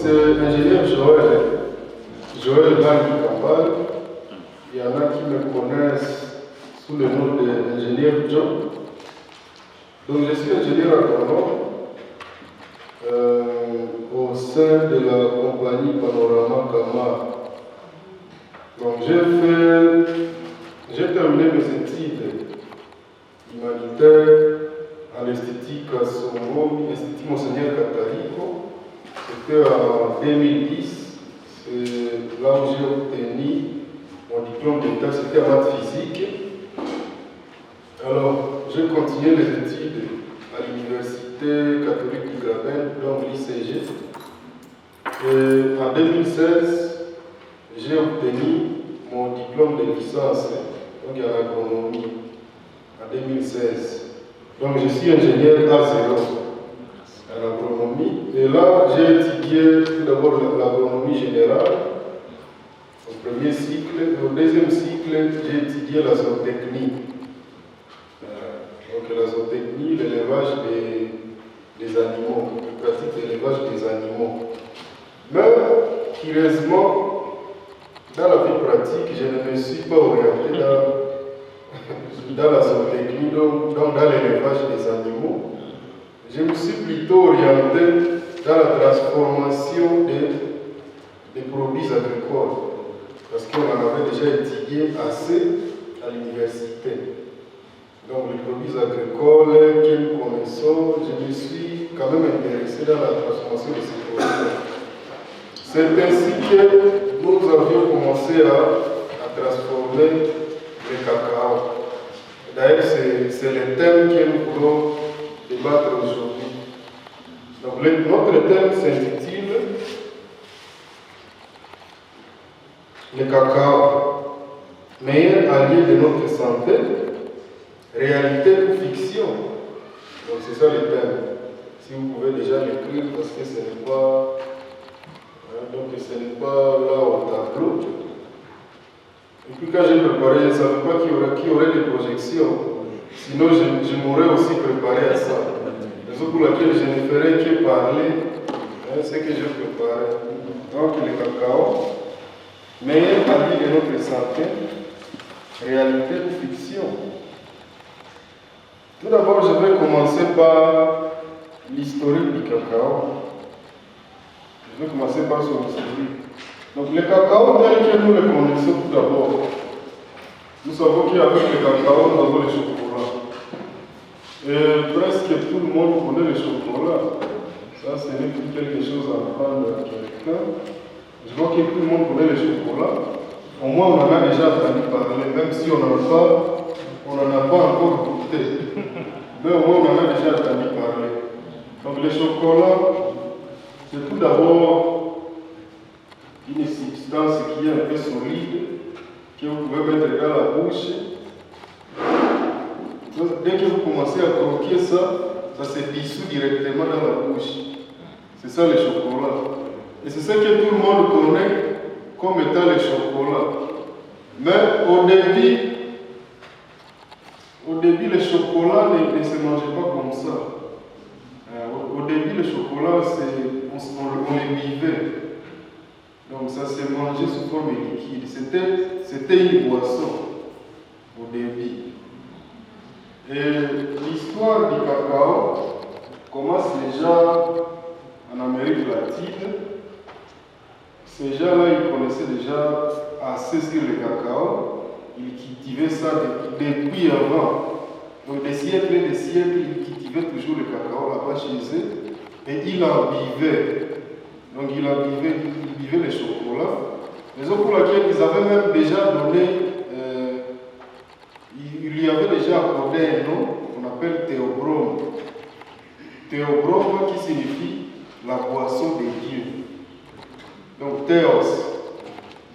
c'est l'ingénieur Joël. Joël Bangui Kambal. Il y en a qui me connaissent sous le nom d'ingénieur John. Donc je suis ingénieur agronome au sein de la compagnie Panorama Kama. Donc j'ai terminé mes études humanitaires en esthétique à Songo, esthétique Monseigneur Catarico. C'était en 2010. C'est là où j'ai obtenu mon diplôme d'état, c'était en maths physique. Alors, j'ai continué les études à l'Université catholique du Graben, donc l'ICG. Et en 2016, j'ai obtenu mon diplôme de licence, donc en agronomie, en 2016. Donc, je suis ingénieur A0 en agronomie. Et là, j'ai étudié tout d'abord l'agronomie générale au premier cycle. Et au deuxième cycle, j'ai étudié la zootechnie. Donc, la zootechnie, l'élevage des animaux, la pratique de l'élevage des animaux. Mais, curieusement, dans la vie pratique, je ne me suis pas orienté dans la zootechnie, donc dans l'élevage des animaux. Je me suis plutôt orienté dans la transformation des produits agricoles, parce qu'on en avait déjà étudié assez à l'université. Donc les produits agricoles que nous connaissons, je me suis quand même intéressé dans la transformation de ces produits. C'est ainsi que nous avions commencé à transformer le cacao. D'ailleurs, c'est le thème que nous voulons débattre aujourd'hui. Donc, notre thème s'intitule le cacao, meilleur allié de notre santé, réalité ou fiction. Donc, c'est ça le thème. Si vous pouvez déjà l'écrire, parce que ce n'est pas. Donc, ce n'est pas là au tableau. Et puis, quand j'ai préparé, je ne savais pas qu'il y aurait des projections. Sinon, je m'aurais aussi préparé à ça. Raison pour laquelle je ne ferai que parler ce que j'ai préparé. Donc, le cacao, meilleur allié de notre santé, réalité ou fiction. Tout d'abord, je vais commencer par l'historique du cacao. Je vais commencer par son historique. Donc, le cacao, tel que nous le connaissons tout d'abord, nous savons qu'avec le cacao, nous avons le chocolat. Et presque tout le monde connaît le chocolat. Ça, ce n'est plus quelque chose à apprendre à quelqu'un. Je vois que tout le monde connaît le chocolat. Au moins, on en a déjà entendu parler, même si on n'en a pas encore goûté. Mais au moins, on en a déjà entendu parler. Donc, le chocolat, c'est tout d'abord une substance qui est un peu solide, que vous pouvez mettre dans la bouche. Donc, dès que vous commencez à croquer ça, ça se dissout directement dans la bouche. C'est ça le chocolat. Et c'est ça que tout le monde connaît comme étant le chocolat. Mais au début le chocolat ne se mangeait pas comme ça. Au début, le chocolat, on le buvait. Donc ça se mangeait sous forme liquide. C'était une boisson au début. Et l'histoire du cacao commence déjà en Amérique latine. Ces gens-là, ils connaissaient déjà assez sur le cacao. Ils cultivaient ça depuis avant. Donc des siècles et des siècles, ils cultivaient toujours le cacao là-bas chez eux. Et ils en buvaient. Donc ils buvaient le chocolat. Raison pour laquelle ils avaient même déjà donné, il lui avait déjà accordé un nom qu'on appelle théobrome. Théobrome qui signifie la boisson des dieux. Donc théos,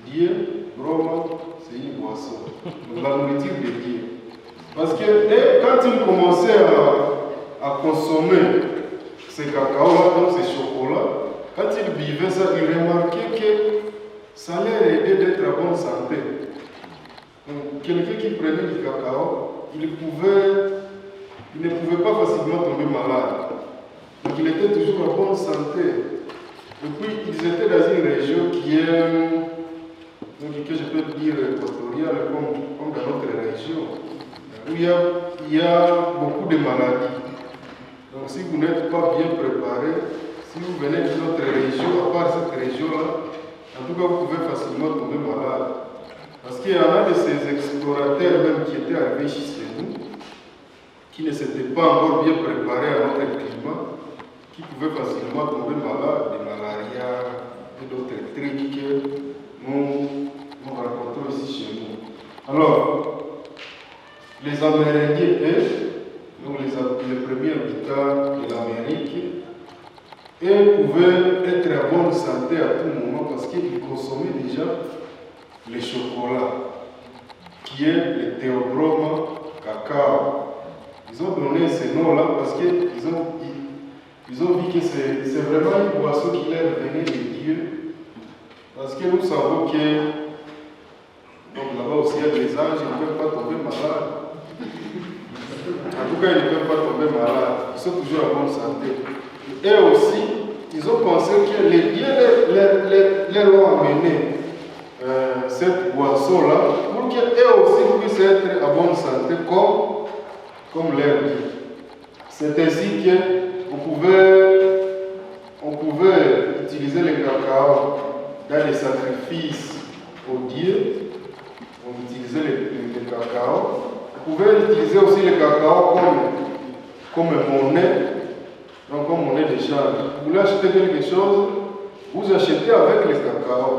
Dieu, broma, c'est une boisson. Donc la nourriture des dieux. Parce que quand ils commençaient à consommer ces cacao-là, donc ces chocolats, quand ils buvaient ça, ils remarquaient que ça leur aidait d'être à bonne santé. Donc, quelqu'un qui prenait du cacao, il ne pouvait pas facilement tomber malade. Donc, il était toujours en bonne santé. Et puis, ils étaient dans une région qui est, que je peux dire, équatoriale, comme dans notre région, où il y a beaucoup de maladies. Donc, si vous n'êtes pas bien préparé, si vous venez de notre région, à part cette région-là, en tout cas, vous pouvez facilement tomber malade. Parce qu'il y en a de ces explorateurs même qui étaient arrivés chez nous, qui ne s'étaient pas encore bien préparés à notre climat, qui pouvaient facilement tomber malade, de malaria et d'autres trucs que nous rencontrons ici chez nous. Alors, les Amérindiens, donc les premiers habitants de l'Amérique, eux pouvaient être à bonne santé à tout moment parce qu'ils consommaient déjà le chocolat, qui est le théobrome cacao. Ils ont donné ce nom-là parce qu'ils ont vu que c'est vraiment une boisson qui leur venait de Dieu. Parce que nous savons que là-bas aussi, il y a des anges, ils ne peuvent pas tomber malades. En tout cas, ils ne peuvent pas tomber malades. Ils sont toujours à bonne santé. Et aussi, ils ont pensé que les dieux leur ont amené cette boisson-là pour qu'eux aussi puissent être à bonne santé comme leur dit. C'est ainsi qu'on pouvait utiliser le cacao dans les sacrifices aux dieux. On utilisait le cacao. On pouvait utiliser aussi le cacao comme monnaie, donc comme monnaie d'échange. Vous voulez acheter quelque chose, vous achetez avec le cacao.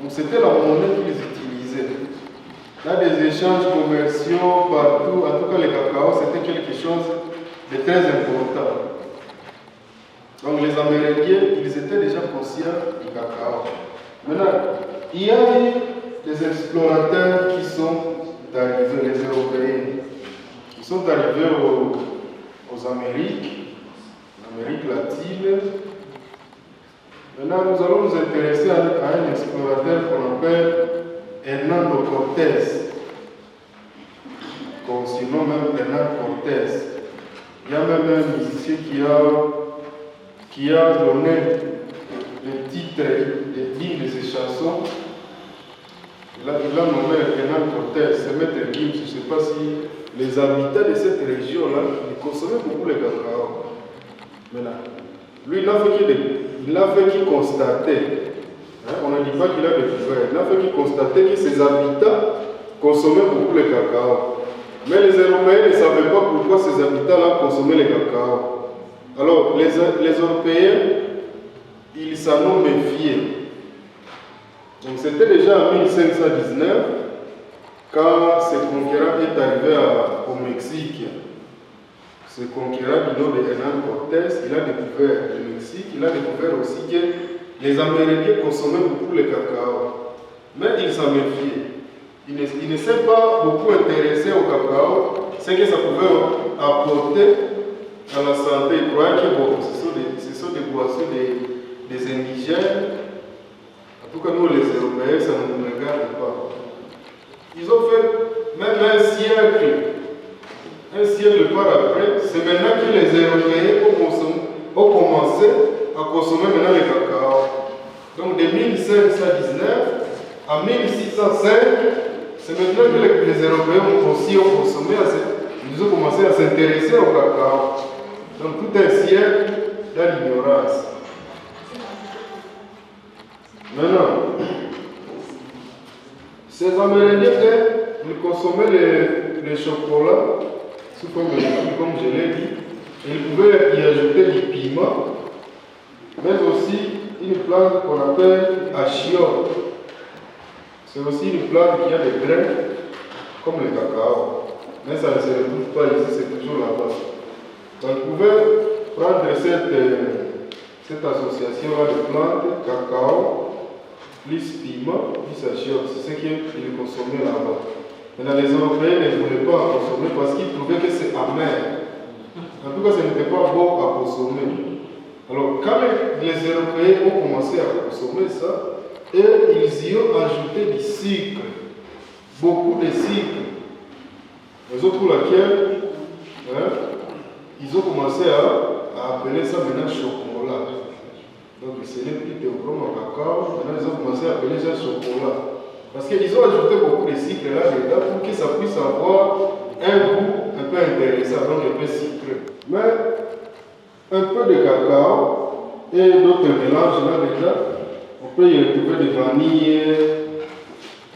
Donc c'était la monnaie qu'ils utilisaient. Dans des échanges commerciaux partout, en tout cas le cacao, c'était quelque chose de très important. Donc les Amérindiens, ils étaient déjà conscients du cacao. Maintenant, il y a eu des explorateurs qui sont arrivés, les Européens, qui sont arrivés aux Amériques, en Amérique latine. Maintenant, nous allons nous intéresser à un explorateur qu'on appelle Hernando Cortés, surnom même Hernán Cortés. Il y a même un musicien qui a donné le titre d'une de ses chansons. Il a nommé Hernán Cortés, c'est Maître Gims. Je ne sais pas si les habitants de cette région-là, ils consommaient beaucoup le cacao. Maintenant, lui, il n'a fait qu'il constater. On ne dit pas qu'il a découvert. Il n'a fait qu'il constater que ses habitants consommaient beaucoup le cacao. Mais les Européens ne savaient pas pourquoi ces habitants-là consommaient le cacao. Alors, les Européens, ils s'en ont méfié. Donc, c'était déjà en 1519, quand ce conquérant est arrivé au Mexique. Ce conquérant du nom de Hernán Cortés, il a découvert le Mexique, il a découvert aussi que les Amérindiens consommaient beaucoup le cacao. Mais il s'en méfiait. Il ne s'est pas beaucoup intéressé au cacao, ce que ça pouvait apporter à la santé. Il croyait que bon, ce sont des boissons des indigènes. En tout cas, nous les Européens, ça ne nous regarde pas. Ils ont fait même un siècle par après. C'est maintenant que les Européens ont commencé à consommer maintenant le cacao. Donc de 1519 à 1605, c'est maintenant que les Européens aussi ont consommé, ils ont commencé à s'intéresser au cacao. Donc tout un siècle dans l'ignorance. Maintenant, ces Amérindiens, ils consommaient le chocolat sous forme de liquide, comme je l'ai dit. Ils pouvaient y ajouter du piment, mais aussi une plante qu'on appelle achiote. C'est aussi une plante qui a des grains, comme le cacao. Mais ça ne se retrouve pas ici, c'est toujours là-bas. Donc, vous pouvez prendre cette association-là de plantes, cacao, plus piment, plus achiote. C'est ce qu'ils consommaient là-bas. Maintenant, les Européens ne voulaient pas en consommer parce qu'ils trouvaient que c'est amer. En tout cas, ce n'était pas bon à consommer. Alors, quand les Européens ont commencé à consommer ça, et ils y ont ajouté du sucre, beaucoup de sucre. Raison pour laquelle ils ont commencé à appeler ça maintenant chocolat. Donc ce n'est plus théochrome à cacao, maintenant ils ont commencé à appeler ça chocolat. Parce qu'ils ont ajouté beaucoup de sucre là-dedans pour que ça puisse avoir un goût un peu intéressant, donc un peu sucré. Mais un peu de cacao et d'autres mélanges là-dedans, on peut y retrouver des vanilles,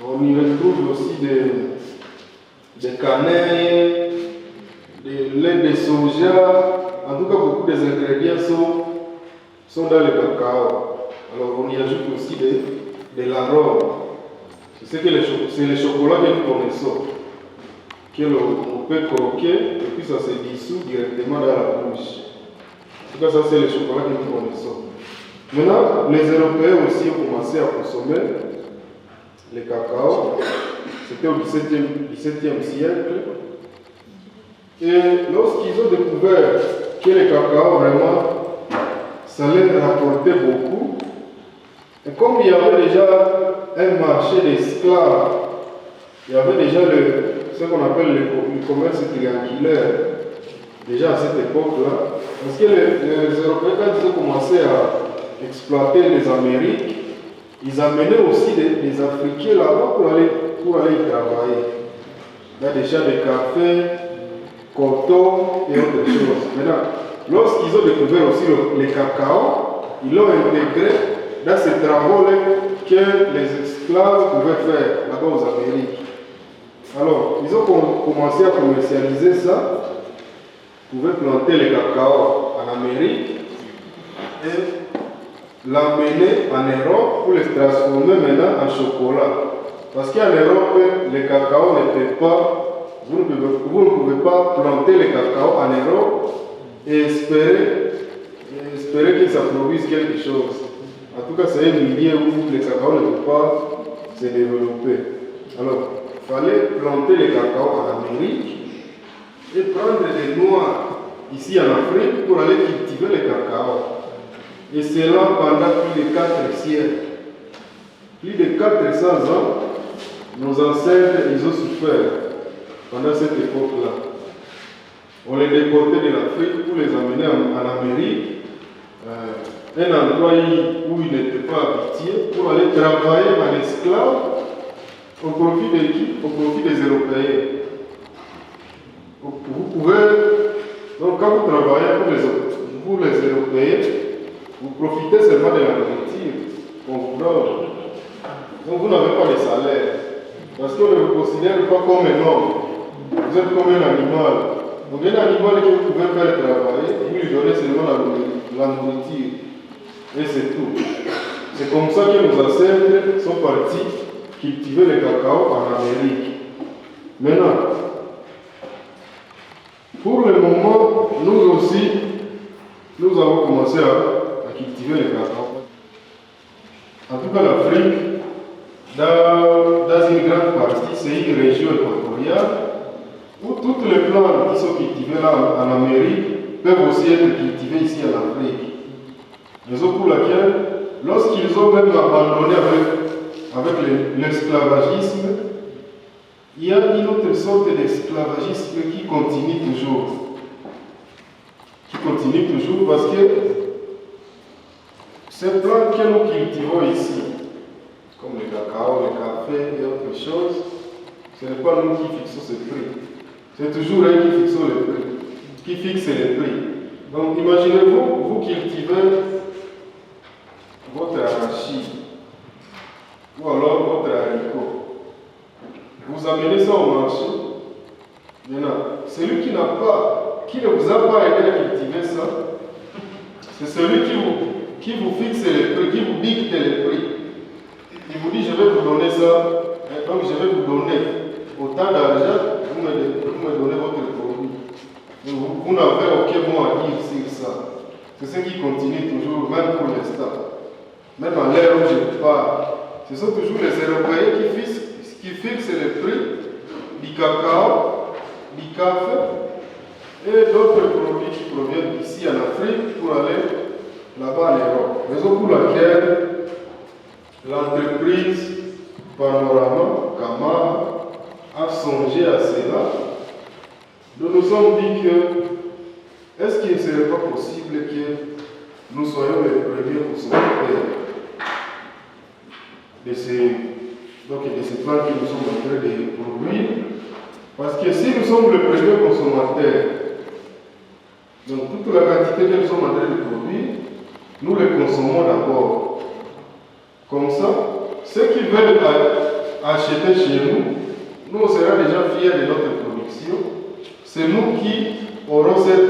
on y retrouve aussi des cannelles, des lait de soja, en tout cas beaucoup des ingrédients sont dans le cacao. Alors on y ajoute aussi de l'arôme. C'est le chocolat que nous connaissons, qu'on peut croquer et puis ça se dissout directement dans la bouche. En tout cas, ça c'est le chocolat que nous connaissons. Maintenant, les Européens aussi ont commencé à consommer le cacao. C'était au XVIIe siècle. Et lorsqu'ils ont découvert que le cacao, vraiment, ça leur rapportait beaucoup, et comme il y avait déjà un marché d'esclaves, il y avait déjà ce qu'on appelle le commerce triangulaire, déjà à cette époque-là, parce que les Européens, quand ils ont commencé à exploiter les Amériques, ils amenaient aussi des Africains là-bas pour aller y travailler. Il y a des champs de café, coton et autres choses. Maintenant, lorsqu'ils ont découvert aussi le cacao, ils l'ont intégré dans ces travaux-là que les esclaves pouvaient faire là-bas aux Amériques. Alors, ils ont commencé à commercialiser ça, ils pouvaient planter le cacao en Amérique et l'amener en Europe pour le transformer maintenant en chocolat. Parce qu'en Europe, le cacao ne peut pas, vous ne pouvez pas planter le cacao en Europe et espérer que ça produise quelque chose. En tout cas, c'est un milieu où le cacao ne peut pas se développer. Alors, il fallait planter le cacao en Amérique et prendre des noirs ici en Afrique pour aller cultiver le cacao. Et cela pendant plus de 4 siècles. Plus de 400 ans, nos ancêtres, ils ont souffert pendant cette époque-là. On les déportait de l'Afrique pour les amener en Amérique. Un endroit où ils n'étaient pas habitués pour aller travailler en esclave au profit de qui? Au profit des Européens. Vous pouvez, donc quand vous travaillez pour les Européens, vous profitez seulement de la nourriture qu'on vous donne. Donc vous n'avez pas de salaire. Parce qu'on ne vous considère pas comme un homme. Vous êtes comme un animal. Donc un animal que vous pouvez faire travailler, vous lui donnez seulement la nourriture. Et c'est tout. C'est comme ça que nos ancêtres sont partis cultiver le cacao en Amérique. Maintenant, pour le moment, nous aussi, nous avons commencé à cultiver le cacao. En tout cas, l'Afrique, dans une grande partie, c'est une région équatoriale où toutes les plantes qui sont cultivées là en Amérique peuvent aussi être cultivées ici en Afrique. Raison pour laquelle, lorsqu'ils ont même abandonné avec l'esclavagisme, il y a une autre sorte d'esclavagisme qui continue toujours. Qui continue toujours parce que ces plantes que nous cultivons ici, comme le cacao, le café et autres choses, ce n'est pas nous qui fixons ce prix. C'est toujours eux qui fixent le prix, qui fixent les prix. Donc imaginez-vous, vous cultivez votre arachide ou alors votre haricot. Vous amenez ça au marché. Maintenant, celui qui ne vous a pas aidé à cultiver ça, c'est celui qui vous fixe les prix, qui vous dicte les prix. Il vous dit, je vais vous donner ça, donc je vais vous donner autant d'argent, vous me donnez votre produit. Vous n'avez aucun mot à dire sur ça. C'est ce qui continue toujours, même pour l'instant. Même à l'ère où je parle, ce sont toujours les Européens qui fixent les prix du cacao, du café et d'autres produits qui proviennent d'ici en Afrique pour aller là-bas en Europe. Raison pour laquelle l'entreprise Panorama, Camara, a songé à cela. Nous nous sommes dit que est-ce qu'il ne serait pas possible que nous soyons les premiers consommateurs de ces plantes que nous sommes en train de produire. Parce que si nous sommes les premiers consommateurs, donc toute la quantité que nous sommes en train de produire, nous les consommons d'abord. Comme ça, ceux qui veulent acheter chez nous, nous on sera déjà fiers de notre production. C'est nous qui aurons cette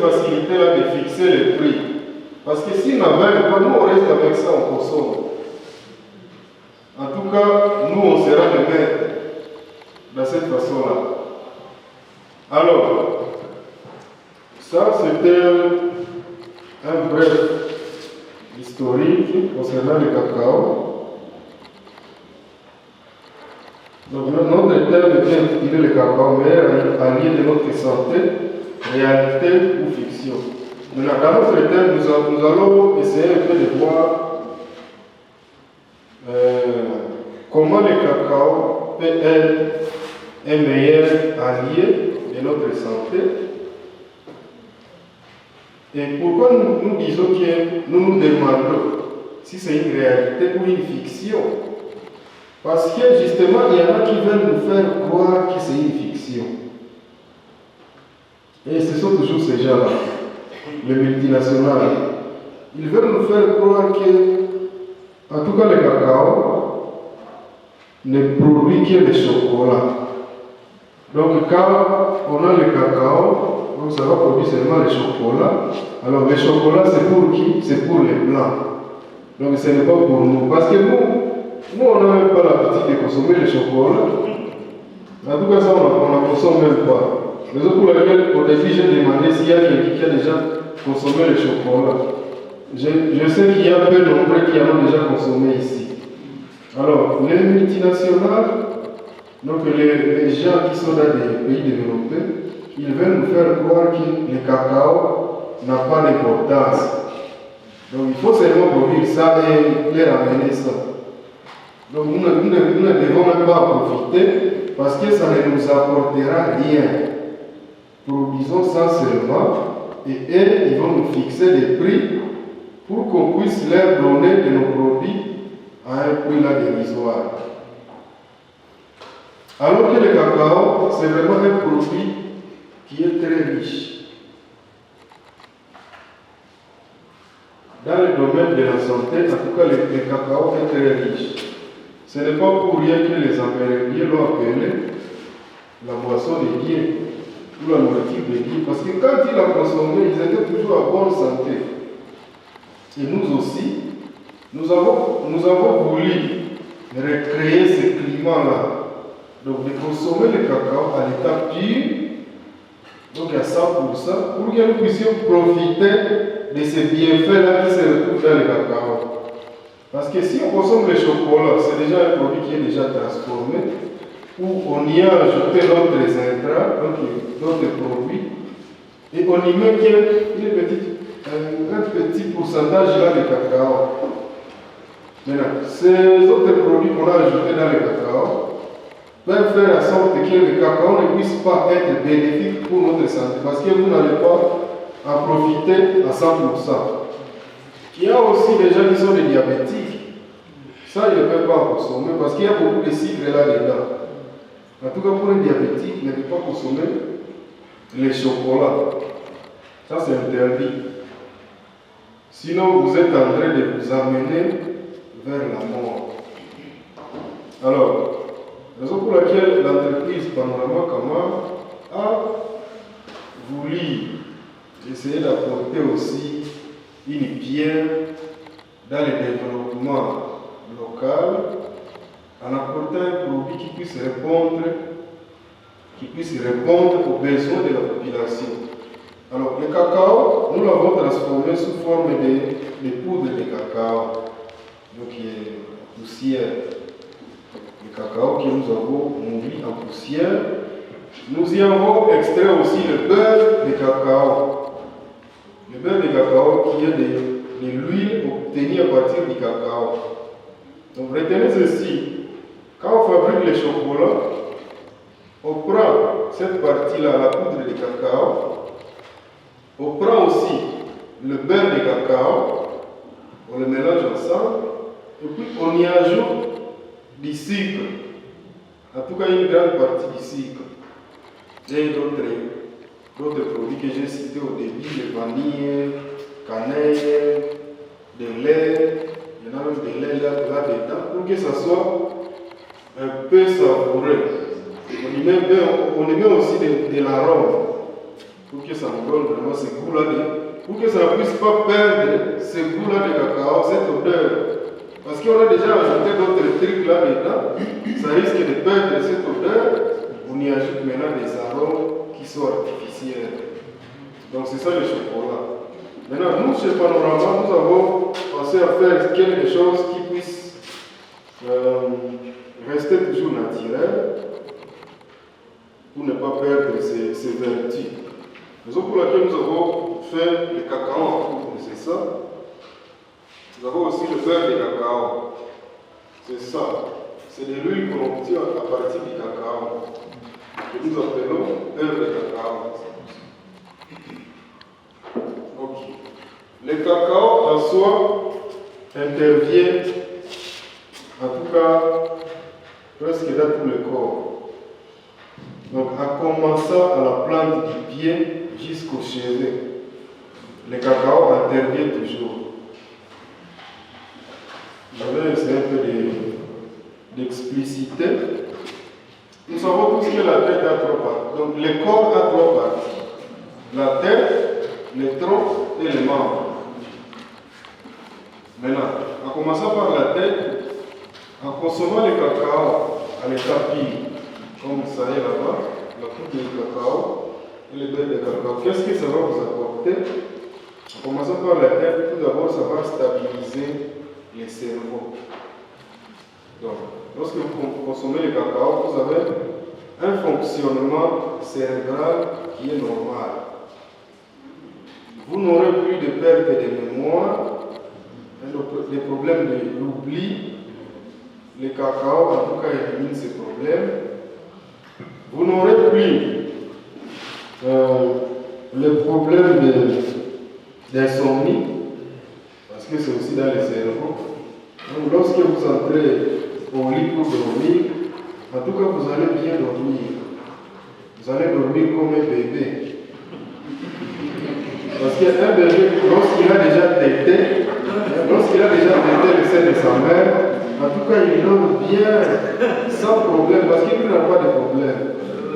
facilité-là de fixer les prix. Parce que si nous n'avons pas, nous on reste avec ça, on consomme. En tout cas, nous on sera les maîtres de cette façon-là. Alors, ça c'était un bref historique concernant le cacao. Donc notre thème était intitulé le cacao, meilleur allié de notre santé, réalité ou fiction. Maintenant, dans notre thème, nous allons essayer un peu de voir comment le cacao peut être un meilleur allié de notre santé. Et pourquoi nous disons que nous nous demandons si c'est une réalité ou une fiction? Parce que justement, il y en a qui veulent nous faire croire que c'est une fiction. Et ce sont toujours ces gens-là, les multinationales. Ils veulent nous faire croire que, en tout cas, le cacao ne produit que le chocolat. Donc, quand on a le cacao, donc ça va produire seulement le chocolat. Alors, le chocolat, c'est pour qui? C'est pour les blancs. Donc, ce n'est pas pour nous. Parce que nous, on n'a même pas l'habitude de consommer le chocolat. En tout cas, ça, on ne consomme même pas. Raison pour laquelle, au début, j'ai demandé s'il y a quelqu'un qui a déjà consommé le chocolat. Je sais qu'il y a peu nombreux qui en ont déjà consommé ici. Alors, les multinationales, donc les gens qui sont dans des pays développés, ils veulent nous faire croire que le cacao n'a pas d'importance. Donc il faut seulement produire ça et les ramener ça. Donc nous ne devons même pas en profiter parce que ça ne nous apportera rien. Produisons ça seulement et eux, ils vont nous fixer des prix pour qu'on puisse leur donner de nos produits à un prix là dérisoire. Alors que le cacao, c'est vraiment un produit qui est très riche. Dans le domaine de la santé, en tout cas, le cacao est très riche. Ce n'est pas pour rien que les Amérindiens l'ont appelé la boisson de Dieu ou la nourriture de Dieu. Parce que quand ils la consommaient, ils étaient toujours à bonne santé. Et nous aussi, nous avons voulu recréer ce climat-là. Donc de consommer le cacao à l'état pur, donc à 100%, pour que nous puissions profiter de ces bienfaits-là qui se retrouvent dans le cacao. Parce que si on consomme le chocolat, c'est déjà un produit qui est déjà transformé, où on y a ajouté d'autres intrants, donc d'autres produits, et on y met un petit pourcentage là de cacao. Maintenant, ces autres produits qu'on a ajoutés dans le cacao peuvent faire en sorte que le cacao ne puisse pas être bénéfique pour notre santé, parce que vous n'allez pas en profiter à 100%. Il y a aussi des gens qui sont des diabétiques. Ça, ils ne peuvent pas en consommer parce qu'il y a beaucoup de sucre là-dedans. En tout cas, pour les diabétiques, ils ne peuvent pas consommer les chocolats. Ça, c'est interdit. Sinon, vous êtes en train de vous amener vers la mort. Alors, raison pour laquelle l'entreprise Panorama Kama a voulu essayer d'apporter aussi une pierre dans le développement local en apportant un produit qui puisse répondre aux besoins de la population. Alors, le cacao, nous l'avons transformé sous forme de poudre de cacao, donc qui est poussière. Le cacao que nous avons moulu en poussière. Nous y avons extrait aussi le beurre de cacao. Le beurre de cacao qui est de l'huile obtenue à partir du cacao. Donc retenez ceci, quand on fabrique le chocolat, on prend cette partie-là, la poudre de cacao, on prend aussi le beurre de cacao, on le mélange ensemble, et puis on y ajoute du sucre. En tout cas, une grande partie du sucre. Et d'autres produits que j'ai cités au début, de vanille, cannelle, de lait, il y en a même de lait là-dedans, pour que ça soit un peu savoureux. On y met aussi de l'arôme, pour que ça nous donne vraiment ce goût-là, pour que ça ne puisse pas perdre ce goût-là de cacao, cette odeur. Parce qu'on a déjà ajouté d'autres trucs là-dedans, ça risque de perdre cette odeur, on y ajoute maintenant des arômes qui sont artificiels. Donc c'est ça le chocolat. Maintenant, nous, chez Panorama, nous avons pensé à faire quelque chose qui puisse rester toujours naturel pour ne pas perdre ses vertus. Raison pour laquelle nous avons fait le cacao en poudre, c'est ça. Nous avons aussi le beurre de cacao. C'est ça. C'est de l'huile qu'on obtient à partir du cacao, que nous appelons beurre de cacao. Ok. Le cacao en soi intervient, en tout cas, presque dans tout le corps. Donc, en commençant à la plante du pied jusqu'au cheveux, le cacao intervient toujours. Je vais essayer un peu d'expliciter. Nous savons tous que la tête a trois parties. Donc, le corps a trois parties. La tête, le tronc et les membres. Maintenant, en commençant par la tête, en consommant le cacao à l'état pire, comme ça est là-bas, la poudre de cacao et le beurre de cacao, qu'est-ce que ça va vous apporter? En commençant par la tête, tout d'abord, ça va stabiliser le cerveau. Donc, lorsque vous consommez le cacao, vous avez un fonctionnement cérébral qui est normal. Vous n'aurez plus de perte de mémoire, des problèmes de l'oubli. Le cacao, en tout cas, élimine ces problèmes. Vous n'aurez plus le problème d'insomnie, parce que c'est aussi dans le cerveau. Donc, lorsque vous entrez au lit pour dormir, en tout cas, vous allez bien dormir. Vous allez dormir comme un bébé. Parce qu'un bébé, lorsqu'il a déjà tété le sein de sa mère, en tout cas, il dort bien, sans problème, parce qu'il n'a pas de problème.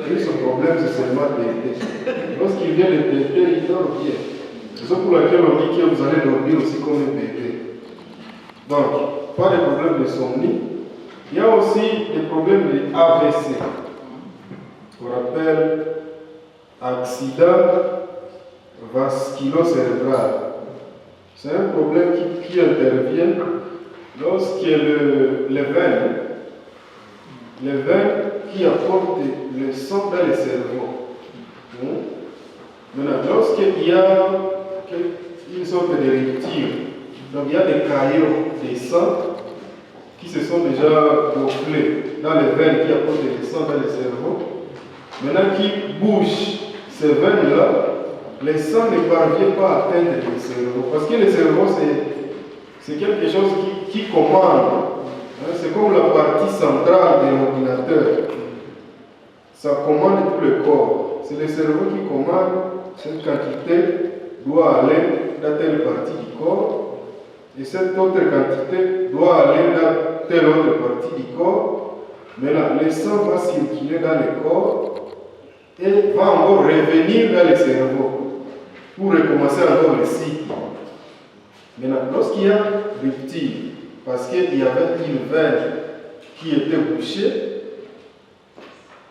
Lui, son problème, c'est seulement téter. Lorsqu'il vient de téter, il dort bien. C'est ça pour laquelle on dit que vous allez dormir aussi comme un bébé. Donc, pas de problème de sommeil. Il y a aussi des problèmes de AVC. On rappelle accident vasculo-cérébral. C'est un problème qui intervient lorsque les veines qui apportent le sang dans le cerveau. Maintenant, lorsqu'il y a une sorte de rupture, donc il y a des caillots de sang qui se sont déjà gonflés dans les veines qui apportent le sang dans le cerveau, maintenant qui bougent ces veines-là, le sang ne parvient pas à atteindre le cerveau. Parce que le cerveau, c'est quelque chose qui commande. C'est comme la partie centrale de l'ordinateur. Ça commande tout le corps. C'est le cerveau qui commande cette quantité doit aller dans telle partie du corps. Et cette autre quantité doit aller dans telle autre partie du corps. Mais là, le sang va circuler dans le corps et va encore revenir dans le cerveau pour recommencer encore le cycle. Maintenant, lorsqu'il y a rupture, parce qu'il y avait une veine qui était bouchée,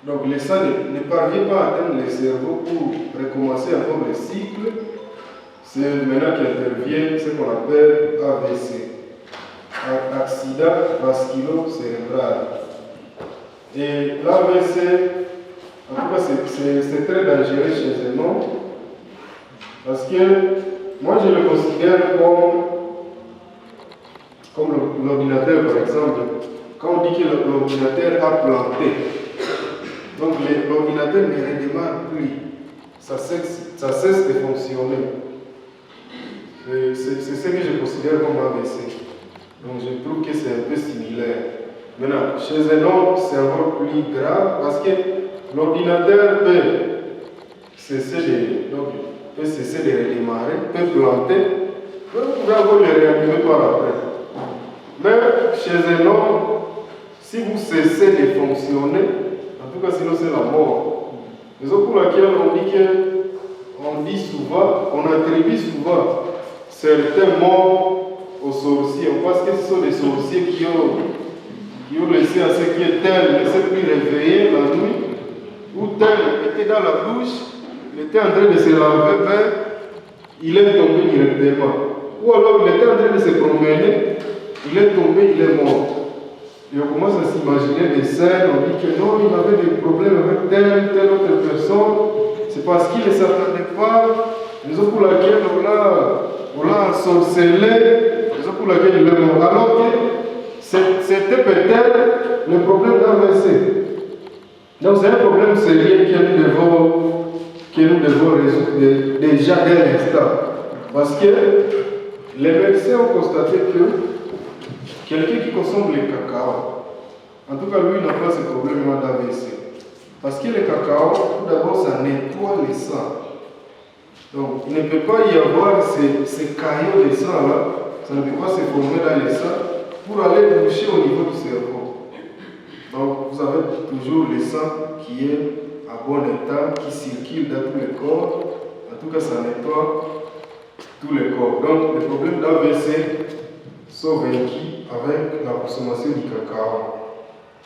donc le sang ne parvient pas à atteindre le cerveau pour recommencer encore le cycle, c'est maintenant qu'intervient ce qu'on appelle AVC, accident vasculo-cérébral. Et l'AVC, en tout cas, c'est très dangereux chez un homme, parce que moi je le considère comme l'ordinateur par exemple. Quand on dit que l'ordinateur a planté, donc l'ordinateur ne redémarre plus, ça cesse de fonctionner. C'est ce que je considère comme AVC. Donc je trouve que c'est un peu similaire. Maintenant, chez un homme, c'est encore plus grave parce que l'ordinateur peut cesser de redémarrer, peut planter, vous pouvez avoir le réanimer par après. Mais chez un homme, si vous cessez de fonctionner, en tout cas sinon c'est la mort. Raison pour laquelle on dit souvent, on attribue souvent certains morts aux sorciers. On pense que ce sont des sorciers qui ont laissé à ce qui est tel, ne s'est plus réveillé la nuit, ou tel était dans la douche, il était en train de se laver, mais il est tombé directement. Ou alors il était en train de se promener, il est tombé, il est mort. Et on commence à s'imaginer des scènes, on dit que non, il avait des problèmes avec telle autre personne, c'est parce qu'il ne s'attendait pas, raison pour laquelle on l'a ensorcelé, raison pour laquelle il est mort. Alors que c'était peut-être le problème d'AVC. Donc c'est un problème sérieux que nous devons résoudre déjà dès l'instant. Parce que les médecins ont constaté que quelqu'un qui consomme le cacao, en tout cas lui n'a pas ce problème d'AVC. Parce que le cacao, tout d'abord, ça nettoie le sang. Donc il ne peut pas y avoir ces caillots de sang là, ça ne peut pas se former dans le sang pour aller boucher au niveau du cerveau. Donc vous avez toujours le sang qui est à bon état, qui circule dans tout le corps. En tout cas, ça nettoie tout le corps. Donc les problèmes d'AVC sont vaincus avec la consommation du cacao.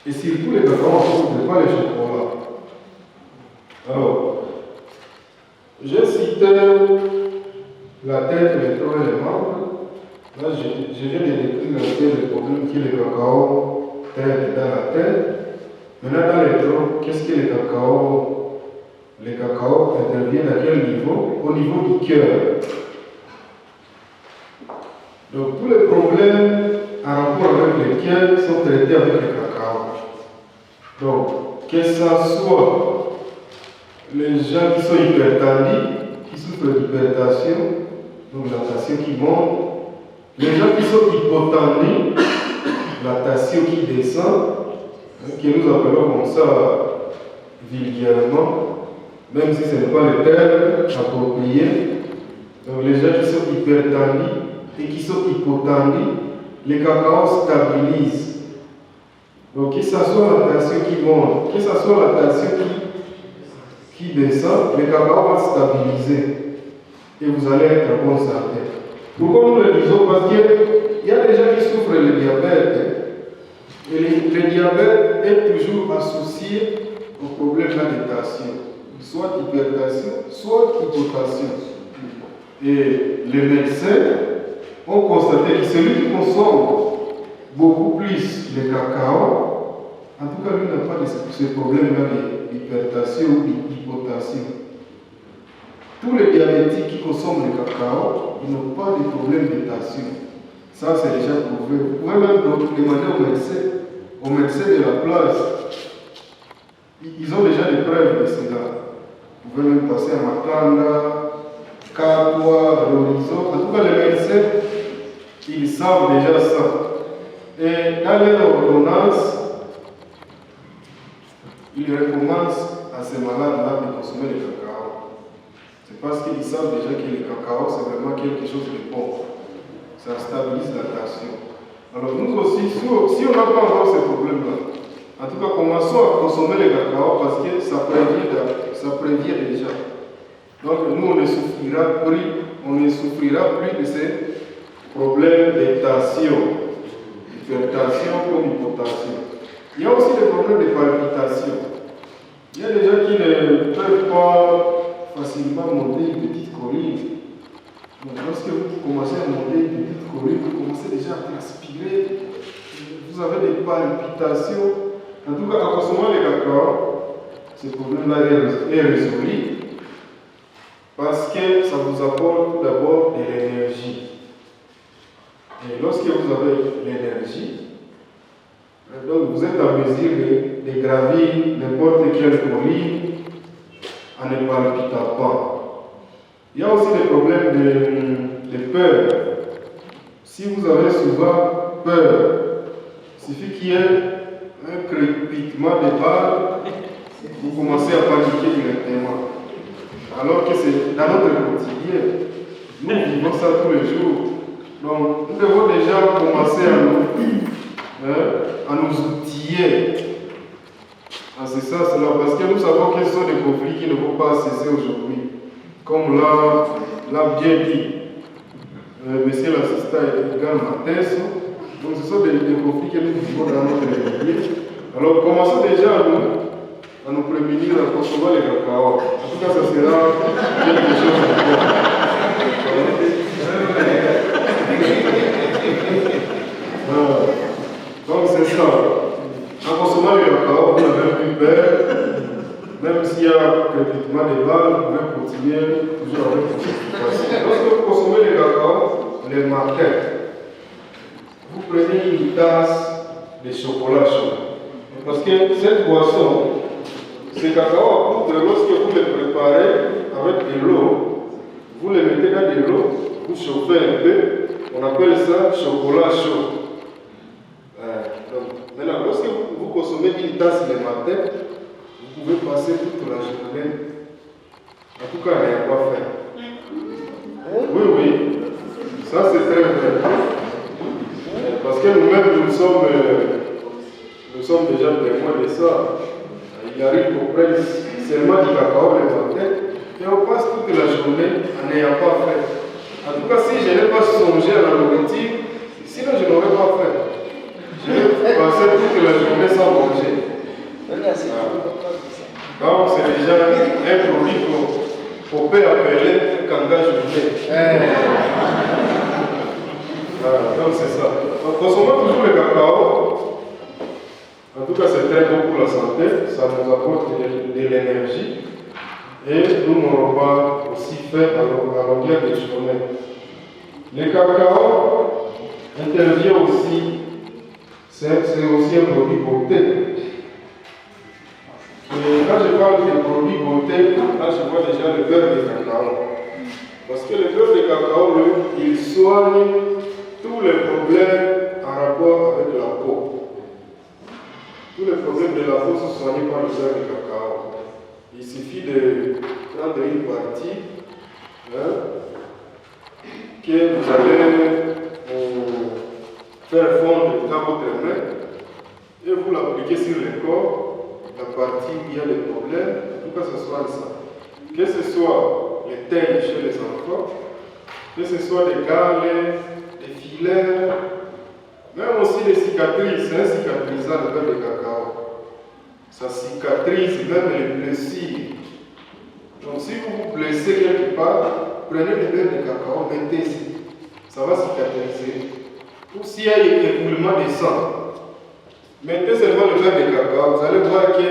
Et surtout les cacao, on ne peut pas les chocolats. Alors, j'ai cité la tête, les troncs et les membres. Là, je viens de décrire un peu le problème que le cacao traite dans la tête. Maintenant, dans les troncs, qu'est-ce que le cacao? Le cacao intervient à quel niveau? Au niveau du cœur. Donc, tous les problèmes en rapport avec le cœur sont traités avec le cacao. Donc, que ce soit les gens qui sont hypertendus, qui souffrent d'hypertension, donc la tension qui monte, les gens qui sont hypotendus, la tension qui descend, que nous appelons comme ça vulgairement, même si ce n'est pas le terme approprié. Donc les gens qui sont hypertendus et qui sont hypotendus, le cacao stabilise. Donc que ce soit la tension qui monte, que ce soit la tension qui descend, le cacao va stabiliser et vous allez être en bonne santé. Pourquoi nous le disons? Parce qu'il y a des gens qui souffrent le diabète. Et le diabète est toujours associé au problème de la tension, soit hypertension, soit hypotension. Et les médecins ont constaté que celui qui consomme beaucoup plus le cacao, en tout cas lui n'a pas de ce problème-là d'hypertension ou d'hypotension. Tous les diabétiques qui consomment le cacao, ils n'ont pas de problème de tension. Ça, c'est déjà prouvé. Vous pouvez même demander aux médecins de la place. Ils ont déjà des preuves de cela. Vous pouvez même passer à Makanda, Katwa, l'horizon. En tout cas, les médecins, ils savent déjà ça. Et dans leur ordonnance, ils recommandent à ces malades-là de consommer le cacao. C'est parce qu'ils savent déjà que le cacao, c'est vraiment quelque chose de bon. Ça stabilise la tension. Alors nous aussi, si on n'a pas encore ce problème-là, en tout cas, commençons à consommer le cacao parce que ça prévient déjà. Donc nous, on ne souffrira plus de ces problèmes de tension, hypertension comme hypotension. Il y a aussi des problèmes de palpitation. Il y a des gens qui ne peuvent pas facilement monter une petite colline. Donc, lorsque vous commencez à monter une petite colline, vous commencez déjà à transpirer, vous avez des palpitations. En tout cas, en consommant le cacao, ce problème-là est résolu parce que ça vous apporte tout d'abord de l'énergie. Et lorsque vous avez l'énergie, donc vous êtes en mesure de gravir n'importe quelle colline en ne palpitant pas. Il y a aussi des problèmes de peur. Si vous avez souvent peur, il suffit qu'il y ait un crépitement de balles, vous commencez à paniquer directement. Alors que c'est dans notre quotidien. Nous vivons ça tous les jours. Donc, nous devons déjà commencer à nous outiller. Ah, c'est ça, c'est là, parce que nous savons quels sont les conflits qui ne vont pas cesser aujourd'hui. Comme l'a bien dit monsieur l'assistant Edgar Matheus. Donc, ce sont des conflits que nous vivons dans notre vie. Alors, commençons déjà à nous prémunir à concevoir les cacao. En tout cas, ça sera quelque chose de bon. Donc, c'est ça. En consommant le cacao, vous n'avez plus peur. Même s'il y a crépitement des balles, vous pouvez continuer toujours avec votre situation. Lorsque vous consommez le cacao, le matin, vous prenez une tasse de chocolat chaud. Parce que cette boisson, ce cacao à poudre, lorsque vous le préparez avec de l'eau, vous le mettez dans de l'eau, vous chauffez un peu, on appelle ça chocolat chaud. Donc, maintenant, lorsque vous consommez une tasse le matin, vous pouvez passer toute la journée. En tout cas, il n'y a pas faim. Oui, oui, ça c'est très vrai. Parce que nous-mêmes, nous sommes déjà témoins de ça. Il arrive qu'on prenne seulement du cacao le matin et on passe toute la journée en n'ayant pas faim. En tout cas, si je n'ai pas songé à la nourriture, sinon je n'aurais pas faim. Je vais passer toute la journée sans manger. Donc, c'est déjà un produit qu'on peut appeler un kanga journée. Voilà, donc c'est ça. Donc, consommons toujours le cacao. En tout cas, c'est très bon pour la santé. Ça nous apporte de l'énergie. Et nous n'aurons pas aussi fait à longueur de journée. Le cacao intervient aussi, c'est aussi un produit beauté. Et quand je parle de produits beauté, là je vois déjà le beurre de cacao. Parce que le beurre de cacao, lui, il soigne tous les problèmes en rapport avec la peau. Tous les problèmes de la peau sont soignés par le beurre de cacao. Il suffit de prendre une partie que vous allez faire fondre dans votre main et vous l'appliquez sur le corps. La partie où il y a des problèmes, en tout cas ce soit ça. Que ce soit les teignes chez les enfants, que ce soit des galets, des filets, même aussi les cicatrices, c'est un cicatrisant le beurre de cacao. Ça cicatrise même les blessures. Donc si vous vous blessez quelque part, prenez le beurre de cacao, mettez ici. Ça va cicatriser. Ou s'il y a un écoulement de sang, mettez seulement le beurre de cacao, vous allez voir que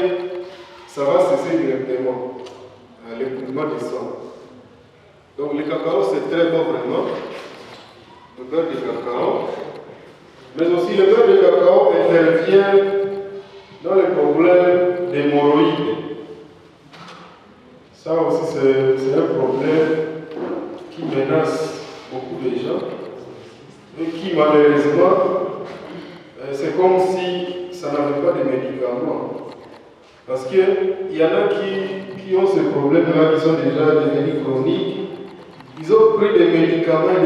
ça va cesser directement l'écoulement du sang. Donc le cacao c'est très bon vraiment, le beurre de cacao. Mais aussi le beurre de cacao intervient dans les problèmes d'hémorroïdes. Ça aussi c'est un problème qui menace beaucoup de gens et qui malheureusement c'est comme si ça n'avait pas de médicaments. Parce qu'il y en a qui ont ces problèmes-là, qui sont déjà devenus chroniques. Ils ont pris des médicaments,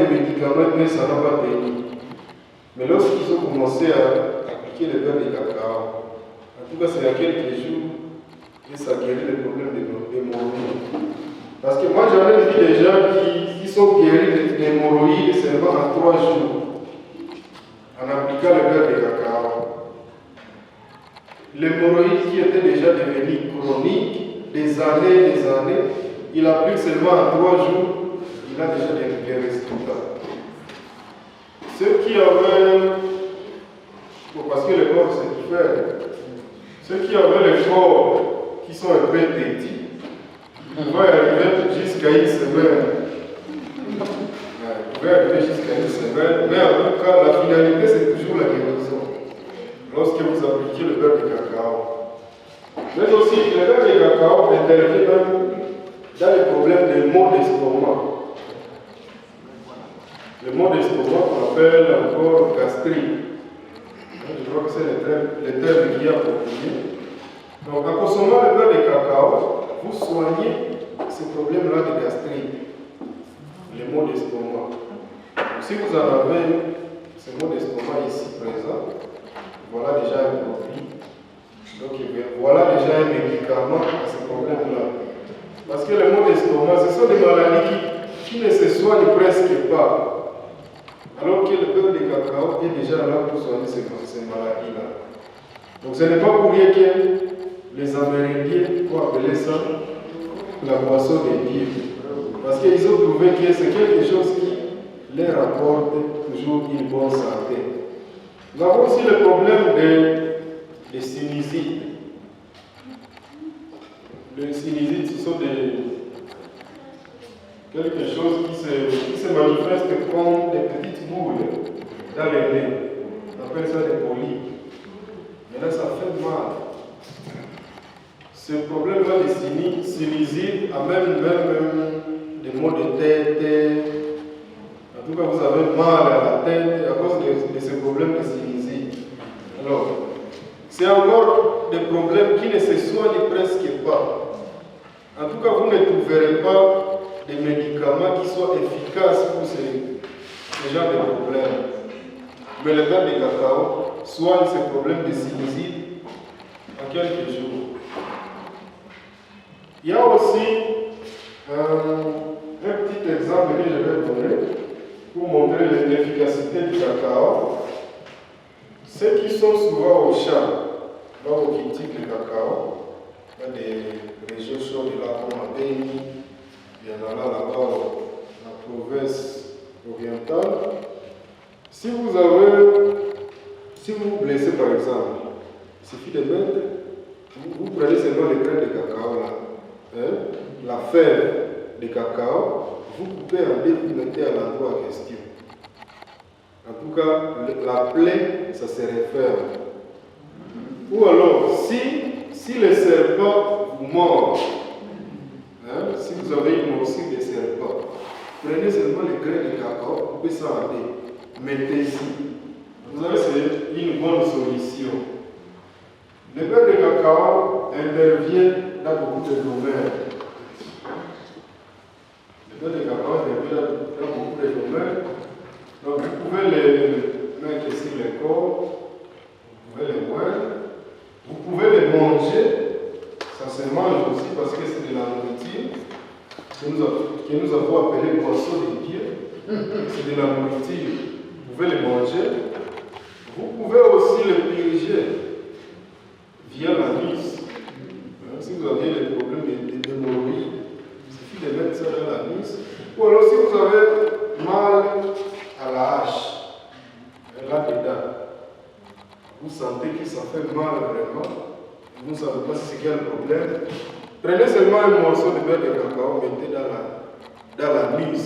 mais ça n'a pas tenu. Mais lorsqu'ils ont commencé à appliquer le beurre de cacao, en tout cas c'est à quelques jours, et ça guérit les problèmes d'hémorroïdes. Parce que moi j'en ai vu des gens qui sont guéris d'hémorroïdes seulement en 3 jours, en appliquant le beurre de cacao. L'hémorroïde qui était déjà devenu chronique, des années, il applique seulement en 3 jours, il a déjà des résultats. Ceux qui avaient, parce que le corps c'est différent, ceux qui avaient les corps qui sont un peu petits, pouvaient arriver jusqu'à une semaine. Ils pouvaient arriver jusqu'à une semaine, mais en tout cas, la finalité c'est toujours la guérison. Lorsque vous appliquez le beurre de cacao. Mais aussi, le beurre de cacao intervient dans les problèmes de maux d'estomac. le mot d'estomac qu'on appelle encore gastrique. Je crois que c'est le terme qui est approprié. Donc, en consommant le beurre de cacao, vous soignez ce problème-là de gastrique, le mot d'estomac. Si vous en avez ce mot d'estomac ici présent, voilà déjà un produit. Donc, voilà déjà un médicament à ce problème-là. Parce que le mot d'estomac, ce sont des maladies qui ne se soignent presque pas. Alors que le beurre de cacao est déjà là pour soigner ces maladies-là. Donc ce n'est pas pour rien que les Amérindiens ont appelé ça la boisson des dieux. Parce qu'ils ont trouvé que c'est quelque chose qui leur apporte toujours une bonne santé. Nous avons aussi le problème des sinusites. Les sinusites, ce sont quelque chose qui se manifeste comme des petites boules dans les nez. On appelle ça des polypes. Mais là, ça fait mal. Ce problème-là des sinusites amène même des maux de tête. En tout cas, vous avez mal à la tête à cause de ce problème de sinusite. Alors, c'est encore des problèmes qui ne se soignent presque pas. En tout cas, vous ne trouverez pas des médicaments qui soient efficaces pour ce genre de problèmes. Mais le beurre de cacao soigne ces problèmes de sinusite en quelques jours. Il y a aussi un petit exemple que je vais donner pour montrer l'efficacité du cacao. Ceux qui sont souvent au champ, là où on cultive le cacao, il y a des régions chaudes là comme à Beni, il y en a là-bas dans la province orientale. Si vous vous blessez par exemple, il suffit de mettre, vous prenez seulement les graines de cacao là, la fève de cacao, vous coupez en deux, vous mettez à l'endroit en question. En tout cas, la plaie, ça se referme. Ou alors, si le serpent vous mord, si vous avez une morsure de serpent, prenez seulement les graines de cacao, coupez ça en deux, mettez ici. Vous avez une bonne solution. Le beurre de cacao intervient dans beaucoup de domaines. Le beurre de cacao intervient dans beaucoup de domaines. Donc vous pouvez les mettre ici le corps, vous pouvez les boire, vous pouvez les manger, ça se mange aussi parce que c'est de la nourriture que nous avons appelé boisson de Dieu. C'est de la nourriture, vous pouvez les manger. Vous pouvez aussi les purger via la nuit. Si vous avez des problèmes d'hémorroïdes, il suffit de mettre ça dans la nuit. Ou alors si vous avez mal à la hache, là-dedans, vous sentez que ça fait mal vraiment, vous ne savez pas si c'est quel problème, prenez seulement un morceau de beurre de cacao, mettez dans la nuit.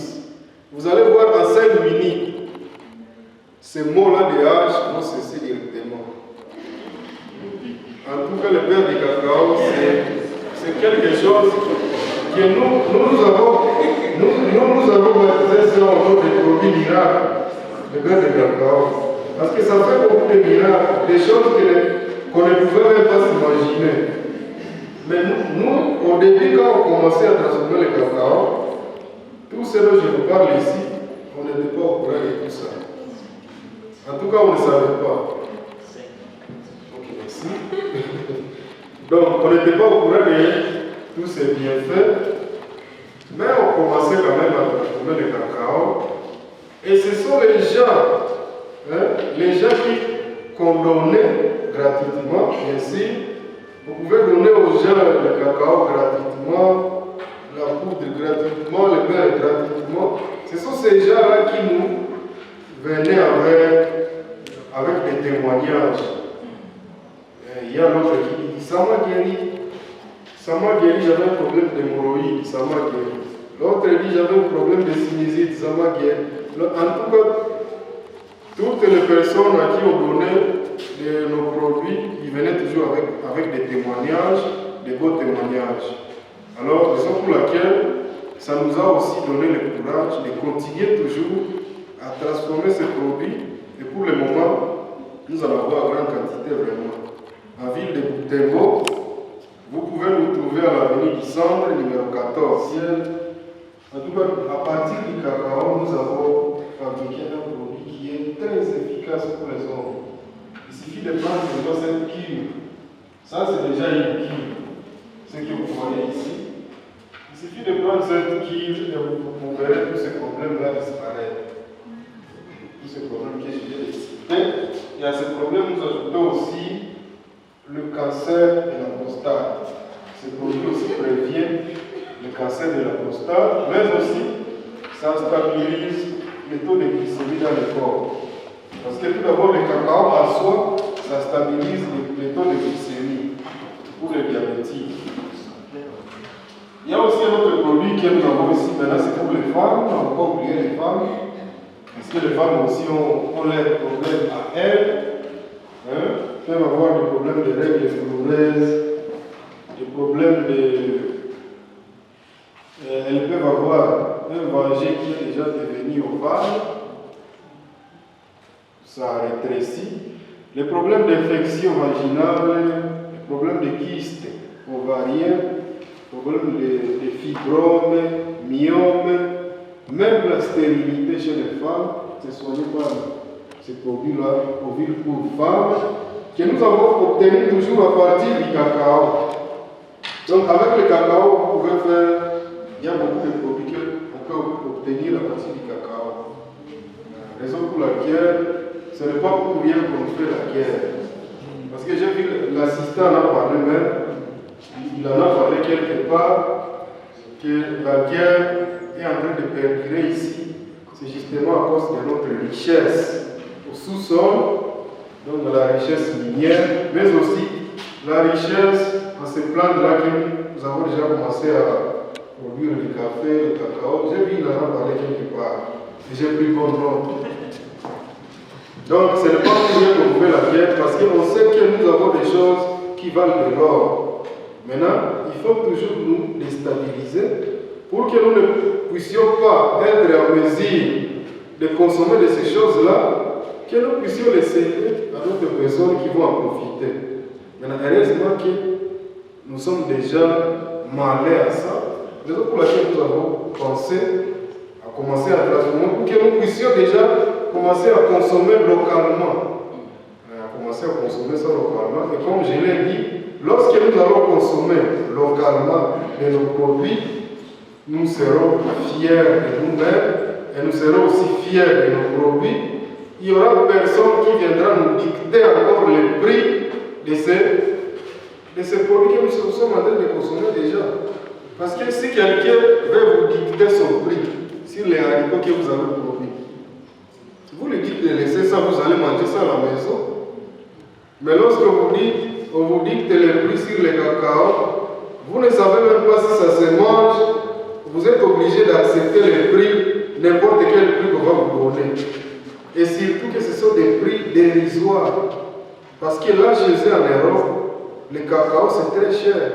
Vous allez voir en 5 minutes, ces mots-là de hache vont cesser directement. En tout cas, le beurre de cacao, c'est quelque chose que nous avons baptisé sur un autre produit miracle, le beurre de cacao. Parce que ça fait beaucoup de miracles, des choses qu'on ne pouvait même pas s'imaginer. Mais nous, au début, quand on commençait à transformer le cacao, tout ce dont je vous parle ici, on n'était pas au courant de tout ça. En tout cas, on ne savait pas. Ok, merci. Donc, on n'était pas au courant de tous ces bienfaits, mais on commençait quand même à transformer le cacao. Et ce sont les gens qui condamnaient gratuitement, bien sûr. Vous pouvez donner aux gens le cacao gratuitement, la poudre gratuitement, le beurre gratuitement. Ce sont ces gens-là qui nous venaient avec des témoignages. Il y a l'autre qui dit, ça m'a guéri, j'avais un problème d'hémorroïde, ça m'a guéri. L'autre dit, j'avais un problème de sinusite, ça m'a guéri. En tout cas, toutes les personnes à qui on donnait nos produits, ils venaient toujours avec des témoignages, des beaux témoignages. Alors, raison pour laquelle ça nous a aussi donné le courage de continuer toujours à transformer ces produits. Et pour le moment, nous allons avoir en grande quantité vraiment. En ville de Butembo, vous pouvez nous trouver à l'avenue du Centre, numéro 14. En tout cas, à partir du cacao, nous avons fabriqué un produit qui est très efficace pour les hommes. Il suffit de prendre déjà cette quille. Ça, c'est déjà une quille. Ce que vous voyez ici. Il suffit de prendre cette quille et vous verrez tous ces problèmes-là disparaître. Tous ces problèmes que je viens de citer. Et à ces problèmes, nous ajoutons aussi le cancer de la prostate. Ce produit aussi prévient le cancer de la prostate, mais aussi ça stabilise le taux de glycémie dans le corps. Parce que tout d'abord, le cacao en soi, ça stabilise le taux de glycémie pour les diabétiques. Il y a aussi un autre produit que nous avons ici maintenant, c'est pour les femmes. On ne va pas oublier les femmes. Parce que les femmes aussi ont leurs problèmes à elles. Peuvent avoir des problèmes de règles douloureuses, des problèmes de. Elles peuvent avoir un vagin qui est déjà devenu ovale, ça rétrécit. Les problèmes d'infection vaginale, les problèmes de kystes ovariens, les problèmes de fibromes, myomes, même la stérilité chez les femmes, c'est soigné par ces produits-là, ovules pour femmes, que nous avons obtenu toujours à partir du cacao. Donc avec le cacao, vous pouvez faire, il y a beaucoup de produits qu'on peut obtenir à partir du cacao. La raison pour laquelle, ce n'est pas pour rien qu'on fait la guerre. Parce que j'ai vu l'assistant en a parlé même, il en a parlé quelque part, que la guerre est en train de perdurer ici. C'est justement à cause de notre richesse au sous-sol, donc la richesse minière, mais aussi la richesse dans ces plantes-là que nous avons déjà commencé à produire le café, le cacao. J'ai vu, il en a parlé quelque part. Et j'ai pris bonne note. Donc, ce n'est pas pour rien qu'on fait la guerre, parce qu'on sait que nous avons des choses qui valent de l'or. Maintenant, il faut toujours nous déstabiliser pour que nous ne puissions pas être en mesure de consommer de ces choses-là, que nous puissions les céder à d'autres personnes qui vont en profiter. Maintenant, heureusement que nous sommes déjà malais à ça. C'est pour laquelle nous avons pensé à commencer à transformer pour que nous puissions déjà commencer à consommer localement. À commencer à consommer ça localement. Et comme je l'ai dit, lorsque nous allons consommer localement de nos produits, nous serons fiers de nous-mêmes et nous serons aussi fiers de nos produits. Il n'y aura personne qui viendra nous dicter encore le prix de ces produits que nous sommes en train de consommer déjà. Parce que si quelqu'un veut vous dicter son prix sur les haricots que vous avez produits, vous lui dites de laisser ça, vous allez manger ça à la maison. Mais lorsque on vous dicte le prix sur les cacao, vous ne savez même pas si ça se mange, vous êtes obligé d'accepter le prix, n'importe quel prix qu'on va vous donner. Et surtout que ce sont des prix dérisoires. Parce que là, chez eux en Europe, le cacao c'est très cher.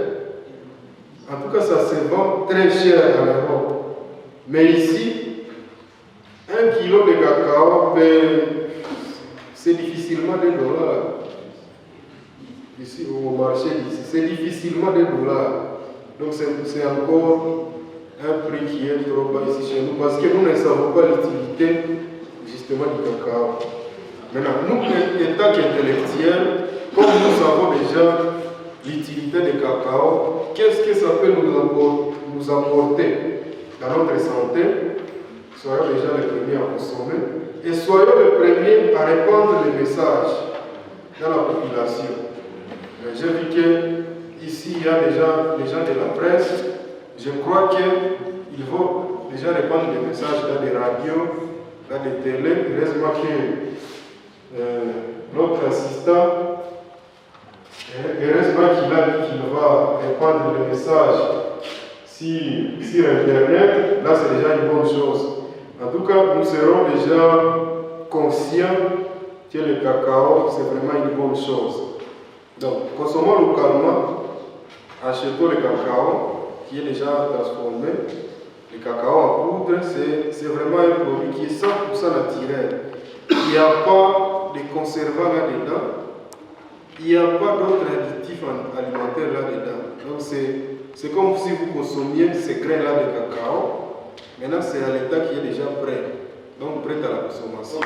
En tout cas, ça se vend très cher en Europe. Mais ici, 1 kilo de cacao, c'est difficilement $2. Ici, au marché d'ici, c'est difficilement $2. Donc c'est encore un prix qui est trop bas ici chez nous, parce que nous ne savons pas l'utilité justement du cacao. Maintenant, nous, en tant qu'intellectuels, comme nous savons déjà l'utilité du cacao, qu'est-ce que ça peut nous apporter dans notre santé, soyons déjà les premiers à consommer et soyons les premiers à répandre les messages dans la population. J'ai vu qu'ici, il y a déjà des gens de la presse. Je crois qu'ils vont déjà répandre des messages dans des radios, dans des télés. Heureusement que notre assistant, heureusement qu'il a dit qu'il va répandre les messages sur Internet. Là, c'est déjà une bonne chose. En tout cas, nous serons déjà conscients que le cacao, c'est vraiment une bonne chose. Donc, consommons localement, achetons le cacao qui est déjà transformé. Le cacao en poudre, c'est vraiment un produit qui est 100% naturel. Il n'y a pas de conservants là-dedans. Il n'y a pas d'autres additifs alimentaires là-dedans. Donc c'est comme si vous consommiez ces grains-là de cacao. Maintenant, c'est à l'état qui est déjà prêt. Donc, prêt à la consommation.